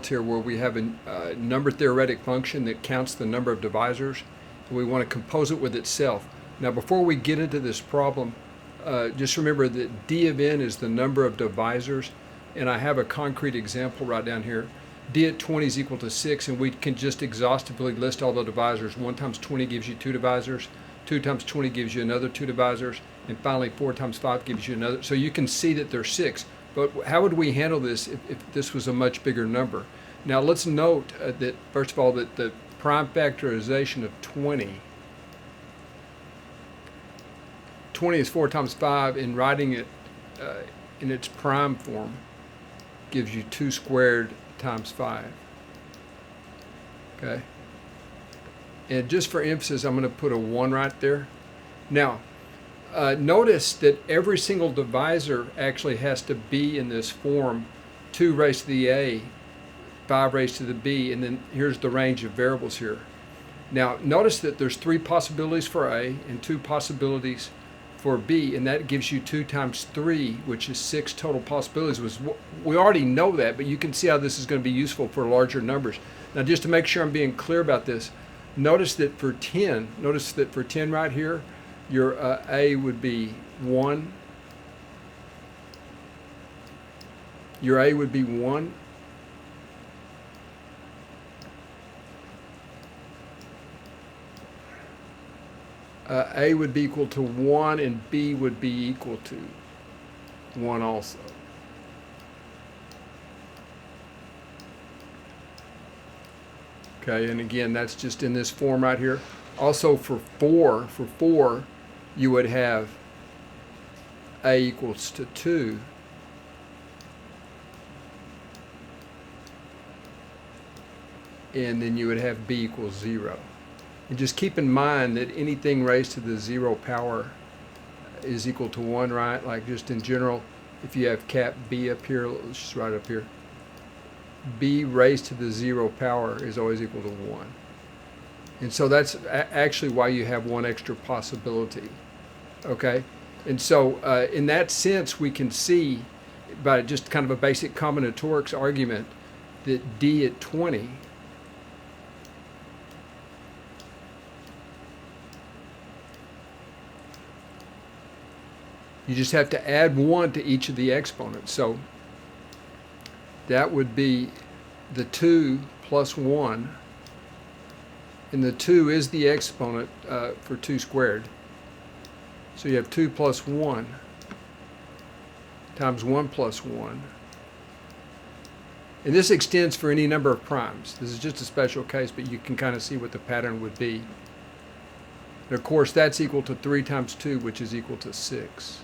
here where we have a number theoretic function that counts the number of divisors, and we want to compose it with itself. Now, before we get into this problem, just remember that d of n is the number of divisors, and I have a concrete example right down here. D at 20 is equal to 6, and we can just exhaustively list all the divisors. 1 times 20 gives you 2 divisors, 2 times 20 gives you another 2 divisors, and finally 4 times 5 gives you another. So you can see that there's 6. But how would we handle this if this was a much bigger number? Now let's note that, first of all, that the prime factorization of 20 is 4 times 5, and writing it in its prime form gives you 2 squared times 5. Okay? And just for emphasis, I'm going to put a 1 right there. Now, notice that every single divisor actually has to be in this form: 2 raised to the a, 5 raised to the b, and then here's the range of variables here. Now, notice that there's 3 possibilities for a and 2 possibilities for b, and that gives you 2 times 3, which is 6 total possibilities. We already know that, but you can see how this is going to be useful for larger numbers. Now, just to make sure I'm being clear about this, notice that for 10 right here, your a would be 1. Your a would be 1. A would be equal to 1, and B would be equal to 1 also. Okay, and again, that's just in this form right here. Also for 4, you would have A equals to 2. And then you would have B equals 0. And just keep in mind that anything raised to the 0 power is equal to 1, right? Like just in general, if you have cap B up here, let's just write up here, B raised to the 0 power is always equal to 1. And so that's actually why you have 1 extra possibility, okay? And so in that sense, we can see by just kind of a basic combinatorics argument that D at 20 you just have to add 1 to each of the exponents. So that would be the 2 plus 1. And the 2 is the exponent for 2 squared. So you have 2 plus 1 times 1 plus 1. And this extends for any number of primes. This is just a special case, but you can kind of see what the pattern would be. And of course, that's equal to 3 times 2, which is equal to 6.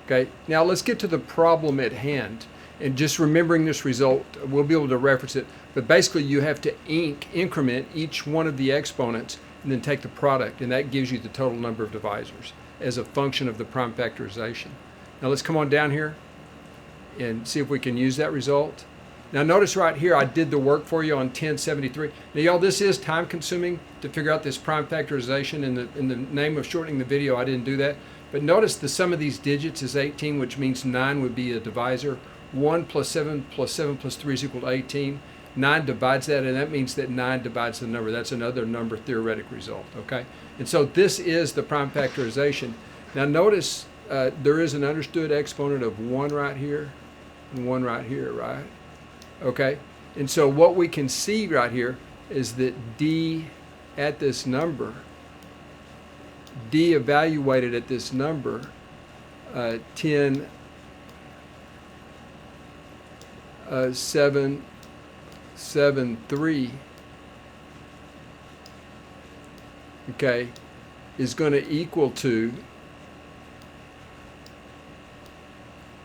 Okay, now let's get to the problem at hand. And just remembering this result, we'll be able to reference it. But basically, you have to increment each one of the exponents and then take the product, and that gives you the total number of divisors as a function of the prime factorization. Now let's come on down here and see if we can use that result. Now notice right here, I did the work for you on 1073. Now y'all, this is time consuming to figure out this prime factorization. In the name of shortening the video, I didn't do that. But notice the sum of these digits is 18, which means 9 would be a divisor. 1 plus 7 plus 7 plus 3 is equal to 18. 9 divides that, and that means that 9 divides the number. That's another number theoretic result, okay? And so this is the prime factorization. Now notice there is an understood exponent of 1 right here and 1 right here, right? Okay? And so what we can see right here is that D at this number, D evaluated at this number, 10, 7, 7, 3, okay, is going to equal to,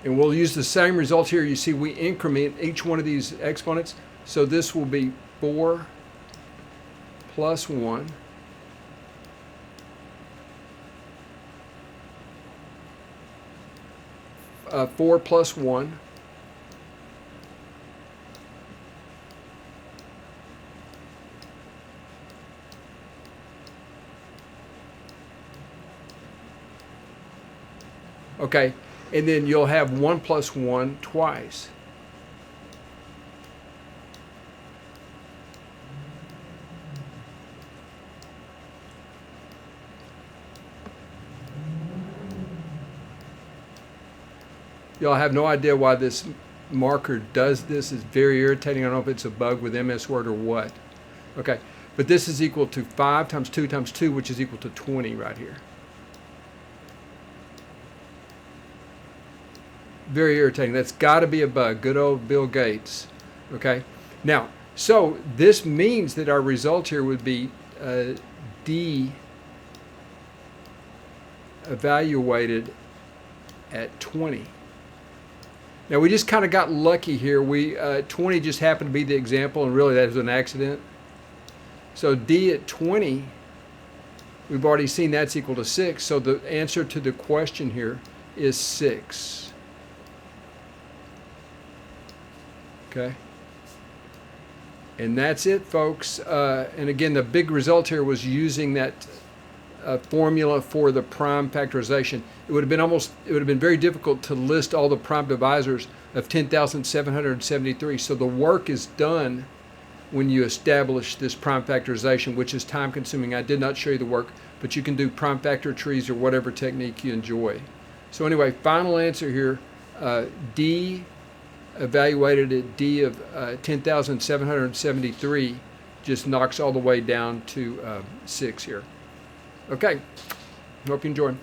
and we'll use the same results here. You see we increment each one of these exponents. So this will be 4 plus 1 4 plus 1 okay, and then you'll have 1 plus 1 twice. Y'all have no idea why this marker does this. It's very irritating. I don't know if it's a bug with MS Word or what. Okay, but this is equal to 5 times 2 times 2, which is equal to 20 right here. Very irritating. That's got to be a bug. Good old Bill Gates. Okay, now, so this means that our result here would be D evaluated at 20. Now we just kind of got lucky here. 20 just happened to be the example, and really that was an accident. So D at 20, we've already seen that's equal to 6. So the answer to the question here is 6. Okay. And that's it, folks. And again, the big result here was using that formula for the prime factorization. It would have been very difficult to list all the prime divisors of 10,773. So the work is done when you establish this prime factorization, which is time consuming. I did not show you the work, but you can do prime factor trees or whatever technique you enjoy. So anyway, final answer here, D evaluated at D of 10,773 just knocks all the way down to 6 here. Okay, hope you enjoy.